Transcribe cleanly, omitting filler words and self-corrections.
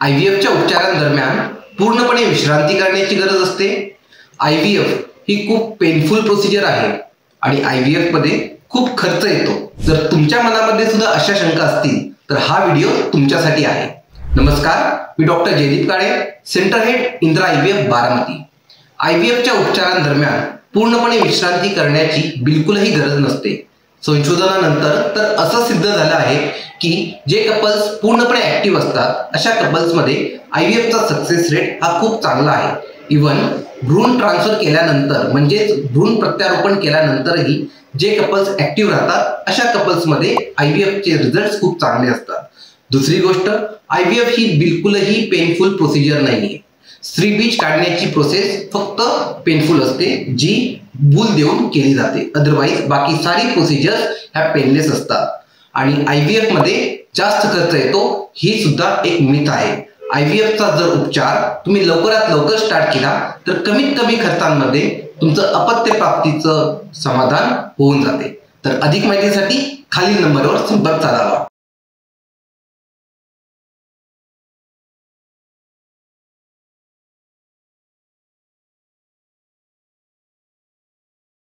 आयव्हीएफच्या उपचारांदरम्यान पूर्णपणे विश्रांती करण्याची गरज असते। आयव्हीएफ ही खूप पेनफुल प्रोसिजर आहे आणि आयव्हीएफ मध्ये खूप खर्च येतो। जर तुमच्या मनामध्ये सुद्धा अशा शंका असतील तर हा व्हिडिओ तुमच्यासाठी आहे। नमस्कार, मी doctor Jaydeep Kale, centre head Indira IVF Baramati. आयव्हीएफच्या उपचारांदरम्यान पूर्णपणे विश्रांती करण्याची बिलकुलही गरज नसते। संशोधनानंतर तर असं सिद्ध झालं आहे की जे कपल्स पूर्णपणे ऍक्टिव्ह असतात अशा कपल्समध्ये आयव्हीएफचा सक्सेस रेट हा खूप चांगला आहे। इव्हन भ्रूण ट्रान्सफर केल्यानंतर म्हणजेच भ्रूण प्रत्यारोपण केल्यानंतरही जे कपल्स ऍक्टिव्ह राहतात अशा कपल्समध्ये आयव्हीएफचे रिझल्ट्स खूप चांगले असतात। दुसरी गोष्ट, आयव्हीएफ ही बिलकुलही पेनफुल प्रोसिजर नाहीये। स्त्री बीज काढण्याची प्रोसेस फक्त पेनफुल असते, जी भूल देऊन केली जाते। अदरवाईज बाकी सारी प्रोसिजर्स ह्या पेनलेस असतात। आणि आयव्हीएफ मध्ये जास्त खर्च येतो ही सुद्धा एक मिथ आहे। आयव्हीएफचा जर उपचार तुम्ही लवकरात लवकर स्टार्ट केला तर कमीत कमी खर्चांमध्ये तुमचं अपत्य प्राप्तीचं समाधान होऊन जाते। तर अधिक माहितीसाठी खालील नंबरवर संपर्क साधावा।